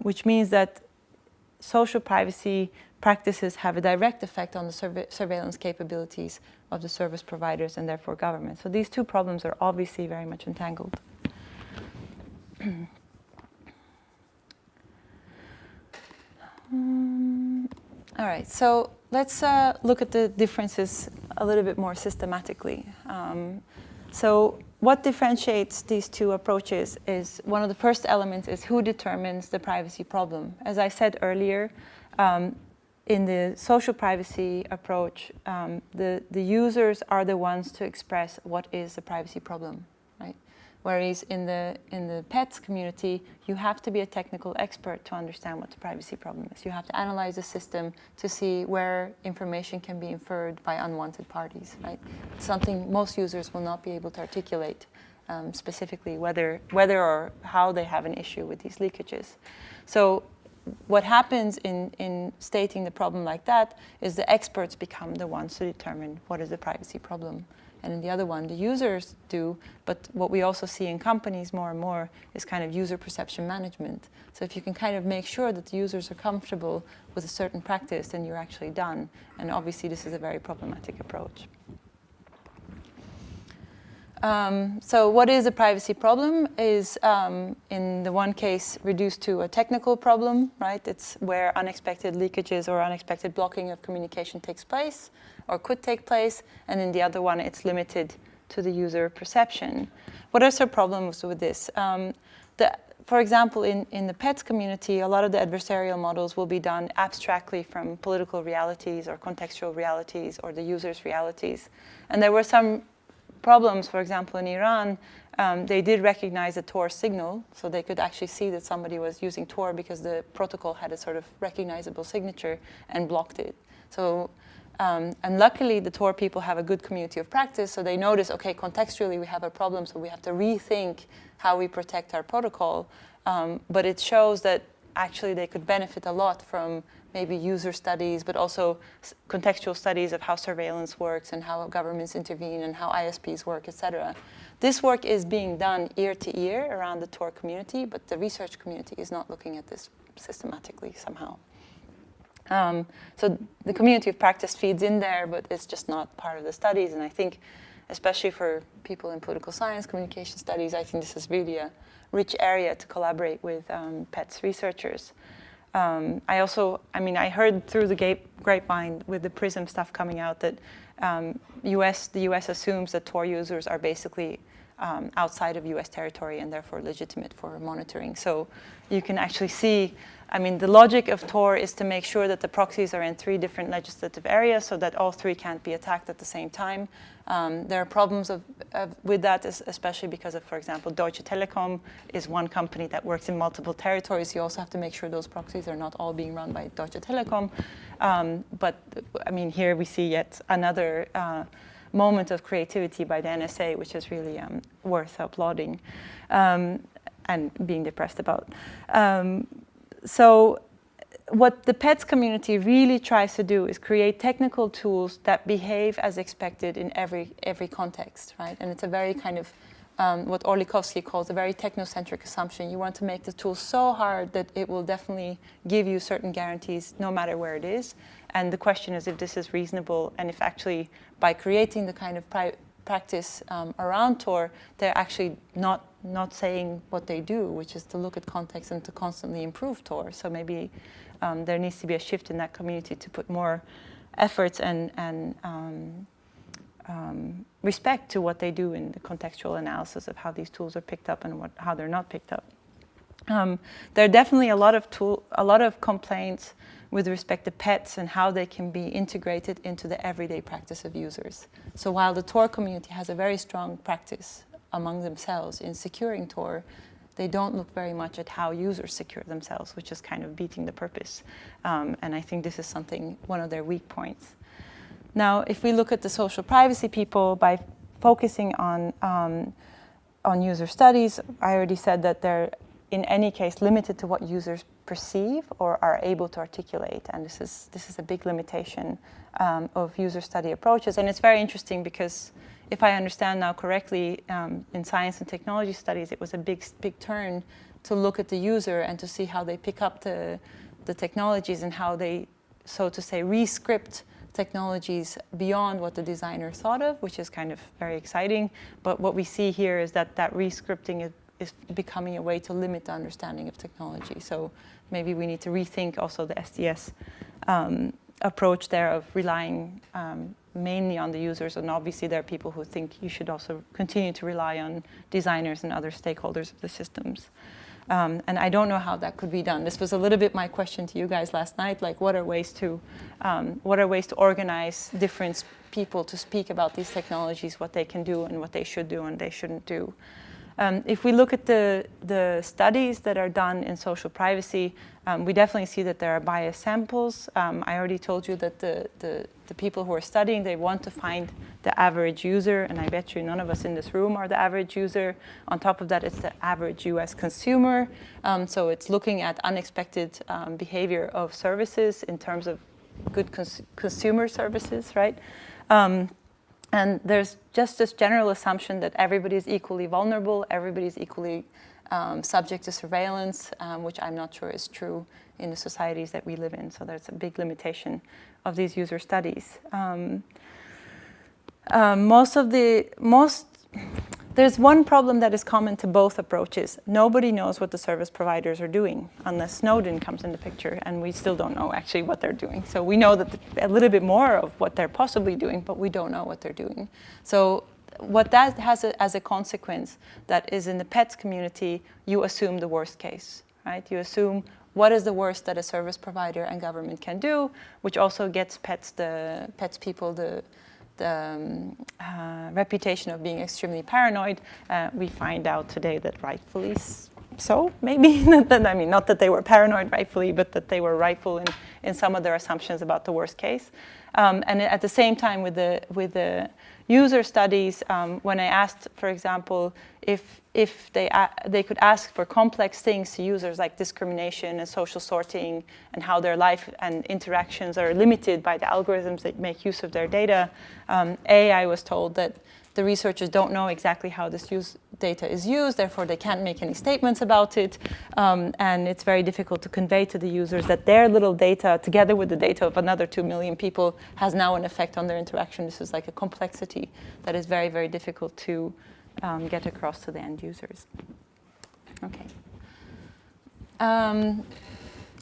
which means that social privacy practices have a direct effect on the surveillance capabilities of the service providers and therefore government. So these two problems are obviously very much entangled. All right, so let's look at the differences a little bit more systematically. So what differentiates these two approaches is one of the first elements is who determines the privacy problem. As I said earlier, in the social privacy approach, the users are the ones to express what is the privacy problem, right? Whereas in the pets community, you have to be a technical expert to understand what the privacy problem is. You have to analyze the system to see where information can be inferred by unwanted parties, right? It's something most users will not be able to articulate specifically whether or how they have an issue with these leakages. So what happens in stating the problem like that is the experts become the ones to determine what is the privacy problem. And in the other one, the users do, but what we also see in companies more and more is kind of user perception management. So if you can kind of make sure that the users are comfortable with a certain practice, then you're actually done. And obviously this is a very problematic approach. So what is a privacy problem is, in the one case, reduced to a technical problem, right? It's where unexpected leakages or unexpected blocking of communication takes place or could take place. And in the other one, it's limited to the user perception. What are some problems with this? For example, in the pets community, a lot of the adversarial models will be done abstractly from political realities or contextual realities or the user's realities. And there were some problems, for example, in Iran, they did recognize a Tor signal, so they could actually see that somebody was using Tor because the protocol had a sort of recognizable signature and blocked it. So, and luckily the Tor people have a good community of practice, so they notice, okay, contextually we have a problem, so we have to rethink how we protect our protocol. But it shows that actually they could benefit a lot from maybe user studies, but also contextual studies of how surveillance works and how governments intervene and how ISPs work, etc. This work is being done ear to ear around the Tor community, but the research community is not looking at this systematically somehow. So the community of practice feeds in there, but it's just not part of the studies. And I think, especially for people in political science, communication studies, I think this is really a rich area to collaborate with PETS researchers. I heard through the grapevine with the PRISM stuff coming out that the US assumes that Tor users are basically outside of US territory and therefore legitimate for monitoring. So you can actually see, the logic of Tor is to make sure that the proxies are in 3 different legislative areas so that all 3 can't be attacked at the same time. There are problems with that, especially because of, for example, Deutsche Telekom is one company that works in multiple territories. You also have to make sure those proxies are not all being run by Deutsche Telekom. Here we see yet another moment of creativity by the NSA, which is really worth applauding and being depressed about. So what the PETS community really tries to do is create technical tools that behave as expected in every context, right? And it's a very kind of what Orlikovsky calls a very technocentric assumption. You want to make the tool so hard that it will definitely give you certain guarantees no matter where it is. And the question is if this is reasonable and if actually by creating the kind of practice around Tor, they're actually not saying what they do, which is to look at context and to constantly improve Tor. So maybe there needs to be a shift in that community to put more efforts and respect to what they do in the contextual analysis of how these tools are picked up and how they're not picked up. There are definitely a lot of complaints with respect to PETs and how they can be integrated into the everyday practice of users. So while the Tor community has a very strong practice among themselves in securing Tor, they don't look very much at how users secure themselves, which is kind of beating the purpose. And I think this is one of their weak points. Now, if we look at the social privacy people, by focusing on user studies, I already said that they're in any case limited to what users perceive or are able to articulate, and this is a big limitation of user study approaches. And it's very interesting because if I understand now correctly, in science and technology studies, it was a big turn to look at the user and to see how they pick up the technologies and how they, so to say, re-script technologies beyond what the designer thought of, which is kind of very exciting. But what we see here is that re-scripting is becoming a way to limit the understanding of technology. So maybe we need to rethink also the SDS approach there of relying mainly on the users. And obviously there are people who think you should also continue to rely on designers and other stakeholders of the systems. And I don't know how that could be done. This was a little bit my question to you guys last night, like what are ways to organize different people to speak about these technologies, what they can do and what they should do and they shouldn't do. If we look at the studies that are done in social privacy, we definitely see that there are biased samples. I already told you that the people who are studying, they want to find the average user, and I bet you none of us in this room are the average user. On top of that, it's the average US consumer. So it's looking at unexpected behavior of services in terms of good consumer services, right? And there's just this general assumption that everybody is equally vulnerable, everybody is equally subject to surveillance, which I'm not sure is true in the societies that we live in. So there's a big limitation of these user studies. There's one problem that is common to both approaches. Nobody knows what the service providers are doing unless Snowden comes in the picture, and we still don't know actually what they're doing. So we know that a little bit more of what they're possibly doing, but we don't know what they're doing. So what that has as a consequence that is in the PETS community, you assume the worst case, right? You assume what is the worst that a service provider and government can do, which also gets PETS people the reputation of being extremely paranoid. We find out today that rightfully so, maybe. Not that they were paranoid rightfully, but that they were rightful in some of their assumptions about the worst case. And at the same time with the user studies, when I asked, for example, if they could ask for complex things to users like discrimination and social sorting and how their life and interactions are limited by the algorithms that make use of their data, I was told that the researchers don't know exactly how this data is used, therefore they can't make any statements about it, and it's very difficult to convey to the users that their little data, together with the data of another 2 million people, has now an effect on their interaction. This is like a complexity that is very, very difficult to get across to the end users. Okay.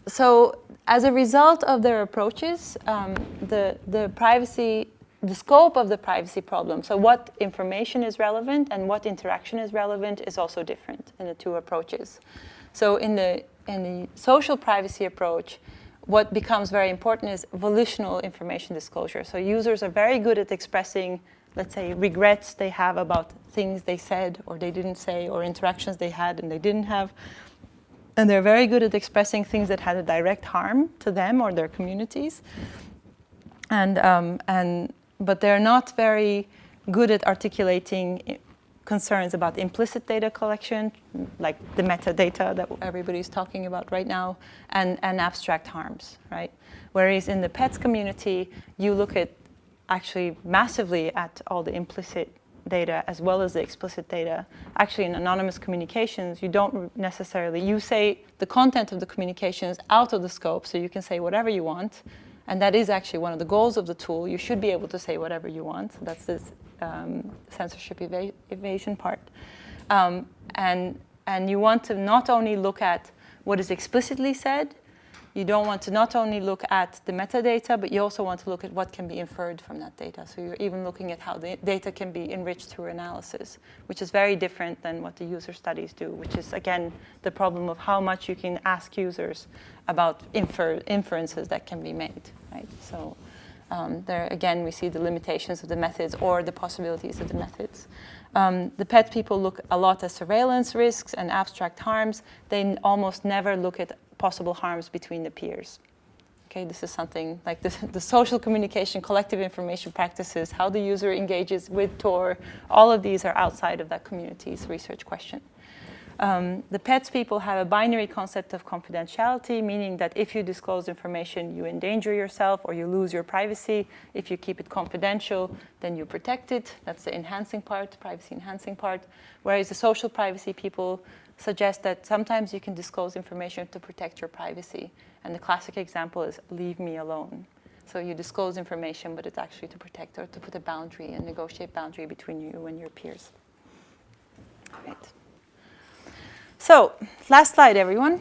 So as a result of their approaches, the scope of the privacy problem, so what information is relevant and what interaction is relevant, is also different in the two approaches. So in the social privacy approach, what becomes very important is volitional information disclosure. So users are very good at expressing, let's say, regrets they have about things they said or they didn't say, or interactions they had and they didn't have. And they're very good at expressing things that had a direct harm to them or their communities. But they're not very good at articulating concerns about implicit data collection, like the metadata that everybody's talking about right now, and abstract harms, right? Whereas in the pets community, you look at actually massively at all the implicit data as well as the explicit data. Actually, in anonymous communications, you don't necessarily, you say the content of the communication is out of the scope, so you can say whatever you want. And that is actually one of the goals of the tool. You should be able to say whatever you want. That's this censorship evasion part. And you want to not only look at what is explicitly said, you don't want to not only look at the metadata, but you also want to look at what can be inferred from that data. So you're even looking at how the data can be enriched through analysis, which is very different than what the user studies do, which is, again, the problem of how much you can ask users about inferences that can be made, right? So there, again, we see the limitations of the methods or the possibilities of the methods. The pet people look a lot at surveillance risks and abstract harms. They almost never look at possible harms between the peers. Okay, this is something like the social communication, collective information practices, how the user engages with Tor, all of these are outside of that community's research question. The pets people have a binary concept of confidentiality, meaning that if you disclose information, you endanger yourself or you lose your privacy. If you keep it confidential, then you protect it. That's the enhancing part, privacy enhancing part. Whereas the social privacy people suggest that sometimes you can disclose information to protect your privacy. And the classic example is leave me alone. So you disclose information, but it's actually to protect or to put a boundary and negotiate boundary between you and your peers. Right. So, last slide, everyone.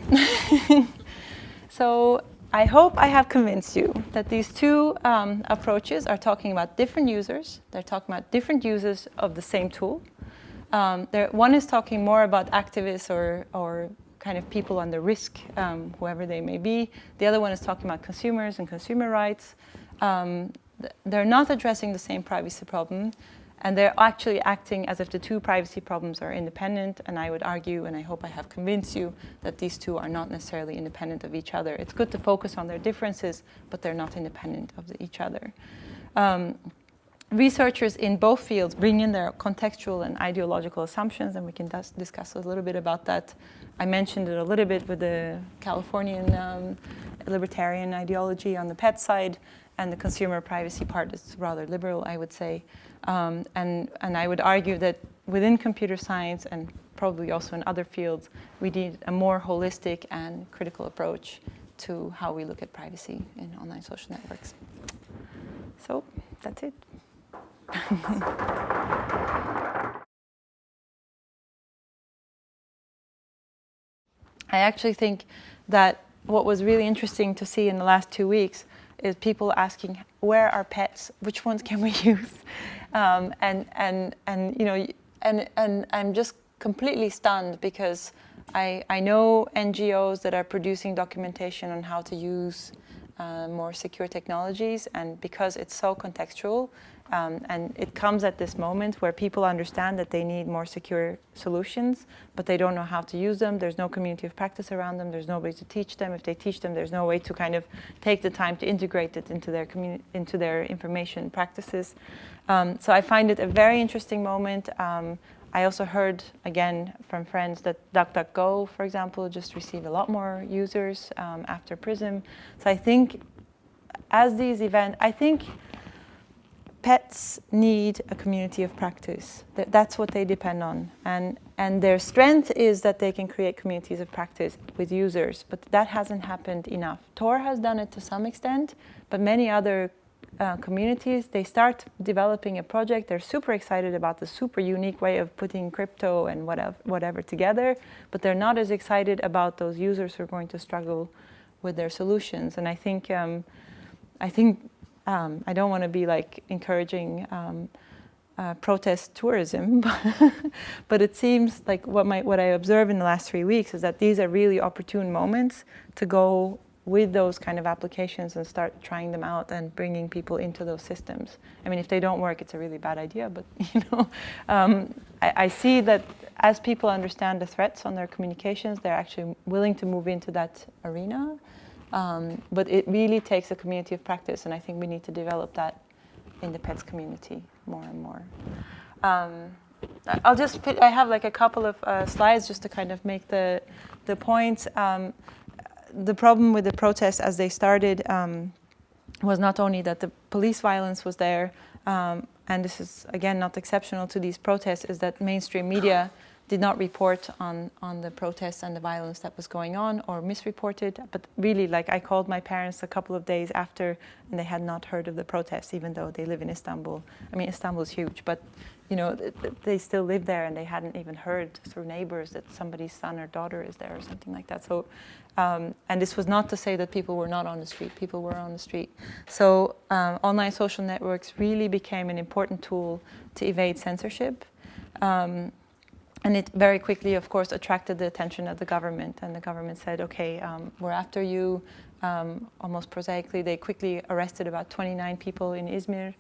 So, I hope I have convinced you that these two approaches are talking about different users. They're talking about different users of the same tool. One is talking more about activists or kind of people under risk, whoever they may be. The other one is talking about consumers and consumer rights. They're not addressing the same privacy problem. And they're actually acting as if the two privacy problems are independent. And I would argue, and I hope I have convinced you, that these two are not necessarily independent of each other. It's good to focus on their differences, but they're not independent of each other. Researchers in both fields bring in their contextual and ideological assumptions, and we can discuss a little bit about that. I mentioned it a little bit with the Californian libertarian ideology on the pet side, and the consumer privacy part is rather liberal, I would say. And I would argue that within computer science and probably also in other fields, we need a more holistic and critical approach to how we look at privacy in online social networks. So that's it. I actually think that what was really interesting to see in the last 2 weeks is people asking, where are pets? Which ones can we use? And I'm just completely stunned because I know NGOs that are producing documentation on how to use more secure technologies, and because it's so contextual, and it comes at this moment where people understand that they need more secure solutions, but they don't know how to use them. There's no community of practice around them. There's nobody to teach them. If they teach them, there's no way to kind of take the time to integrate it into their information practices. So I find it a very interesting moment. I also heard, again, from friends that DuckDuckGo, for example, just received a lot more users after PRISM. So I think as these events, I think pets need a community of practice. That's what they depend on. And their strength is that they can create communities of practice with users, but that hasn't happened enough. Tor has done it to some extent, but many other communities, they start developing a project, they're super excited about the super unique way of putting crypto and whatever together, but they're not as excited about those users who are going to struggle with their solutions. And I think I don't want to be like encouraging protest tourism, but it seems like what I observe in the last 3 weeks is that these are really opportune moments to go with those kind of applications and start trying them out and bringing people into those systems. I mean, if they don't work, it's a really bad idea, but I see that as people understand the threats on their communications, they're actually willing to move into that arena. But it really takes a community of practice, and I think we need to develop that in the pets community more and more. I have like a couple of slides just to kind of make the points. The problem with the protests as they started was not only that the police violence was there, and this is again not exceptional to these protests, is that mainstream media did not report on the protests and the violence that was going on, or misreported. But really, like, I called my parents a couple of days after, and they had not heard of the protests, even though they live in Istanbul. I mean, Istanbul is huge, but they still live there, and they hadn't even heard through neighbors that somebody's son or daughter is there or something like that. So, and this was not to say that people were not on the street. People were on the street. So online social networks really became an important tool to evade censorship. And it very quickly, of course, attracted the attention of the government. And the government said, okay, we're after you. Almost prosaically, they quickly arrested about 29 people in Izmir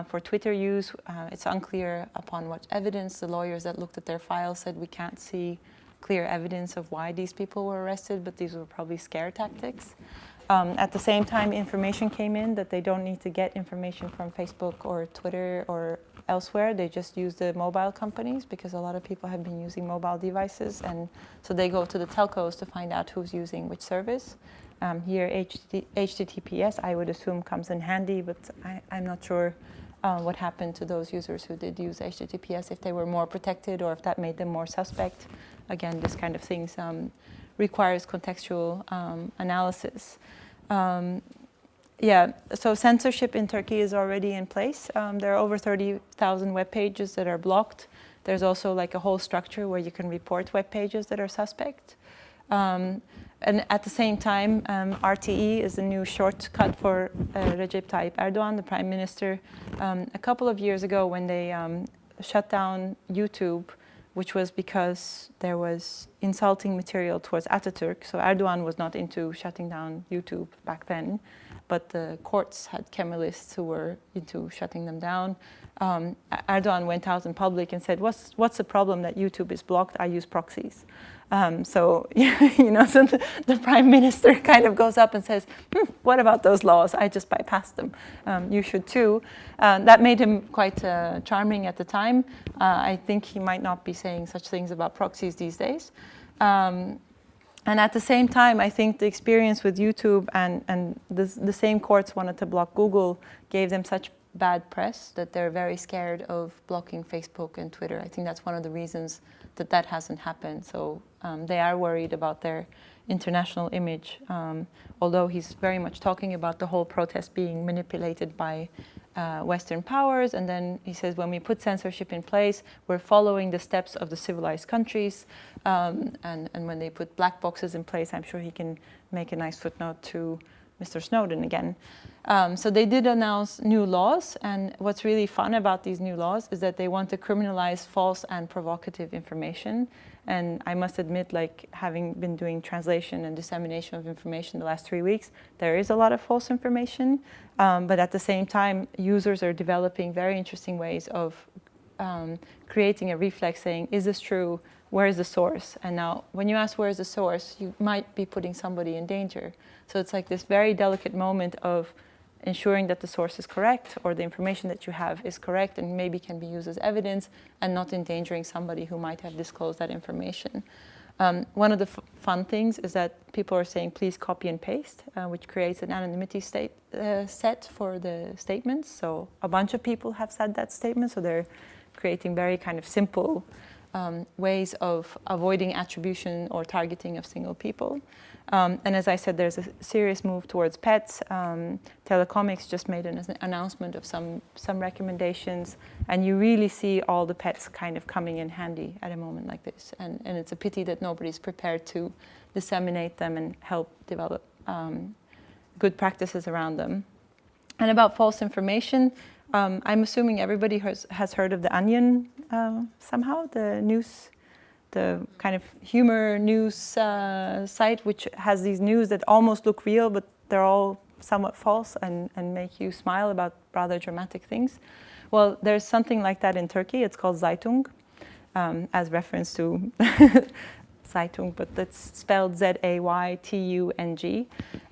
for Twitter use. It's unclear upon what evidence. The lawyers that looked at their files said we can't see clear evidence of why these people were arrested, but these were probably scare tactics. At the same time, information came in that they don't need to get information from Facebook or Twitter or elsewhere. They just use the mobile companies, because a lot of people have been using mobile devices, and so they go to the telcos to find out who's using which service. Here, HTTPS, I would assume, comes in handy, but I'm not sure what happened to those users who did use HTTPS, if they were more protected or if that made them more suspect. Again, this kind of things requires contextual analysis. So censorship in Turkey is already in place. There are over 30,000 web pages that are blocked. There's also like a whole structure where you can report web pages that are suspect. And at the same time, RTE is a new shortcut for Recep Tayyip Erdogan, the prime minister. A couple of years ago, when they shut down YouTube, which was because there was insulting material towards Ataturk. So Erdogan was not into shutting down YouTube back then, but the courts had Kemalists who were into shutting them down. Erdogan went out in public and said, what's the problem that YouTube is blocked? I use proxies. So the prime minister kind of goes up and says, what about those laws? I just bypassed them. You should too. That made him quite charming at the time. I think he might not be saying such things about proxies these days. And at the same time, I think the experience with YouTube and the same courts wanted to block Google gave them such bad press that they're very scared of blocking Facebook and Twitter. I think that's one of the reasons that hasn't happened. So they are worried about their international image, although he's very much talking about the whole protest being manipulated by Western powers. And then he says, when we put censorship in place, we're following the steps of the civilized countries. And when they put black boxes in place, I'm sure he can make a nice footnote to Mr. Snowden again. So they did announce new laws, and what's really fun about these new laws is that they want to criminalize false and provocative information. And I must admit, like having been doing translation and dissemination of information the last 3 weeks, there is a lot of false information. But at the same time, users are developing very interesting ways of creating a reflex saying, is this true? Where is the source? And now, when you ask where is the source, you might be putting somebody in danger. So it's like this very delicate moment of ensuring that the source is correct or the information that you have is correct and maybe can be used as evidence and not endangering somebody who might have disclosed that information. One of the fun things is that people are saying, please copy and paste, which creates an anonymity set for the statements. So a bunch of people have said that statement, so they're creating very kind of simple ways of avoiding attribution or targeting of single people. And as I said, there's a serious move towards pets. Telecomics just made an announcement of some recommendations, and you really see all the pets kind of coming in handy at a moment like this. And it's a pity that nobody's prepared to disseminate them and help develop good practices around them. And about false information, I'm assuming everybody has heard of The Onion somehow, the kind of humor news site, which has these news that almost look real, but they're all somewhat false and make you smile about rather dramatic things. Well, there's something like that in Turkey. It's called Zeitung, as reference to Zeitung, but that's spelled Zaytung.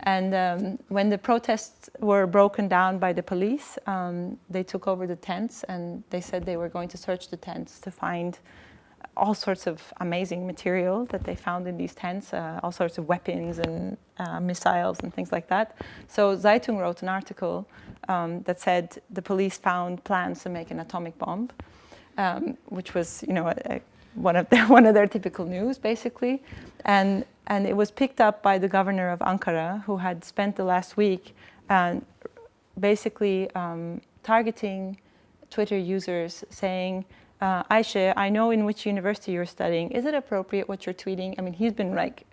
And when the protests were broken down by the police, they took over the tents, and they said they were going to search the tents to find all sorts of amazing material that they found in these tents, all sorts of weapons and missiles and things like that. So Zeitung wrote an article that said the police found plans to make an atomic bomb, which was, one of their typical news, basically. And it was picked up by the governor of Ankara, who had spent the last week basically targeting Twitter users, saying, Ayşe, I know in which university you're studying. Is it appropriate what you're tweeting? I mean, he's been like,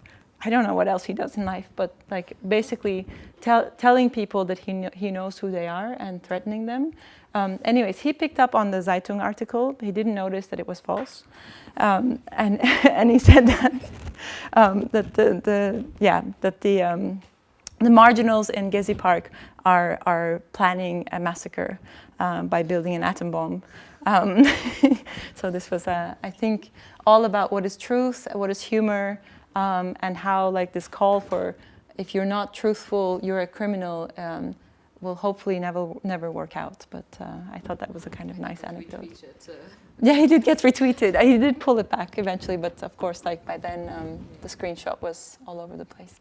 I don't know what else he does in life, but like basically telling people that he knows who they are and threatening them. Anyways, he picked up on the Zeitung article. He didn't notice that it was false, and he said that the marginals in Gezi Park are planning a massacre by building an atom bomb. So this was, I think, all about what is truth, what is humor, and how like this call for, if you're not truthful, you're a criminal, will hopefully never work out. But I thought that was a kind of nice anecdote. Yeah, he did get retweeted. He did pull it back eventually, but of course, like by then, the screenshot was all over the place.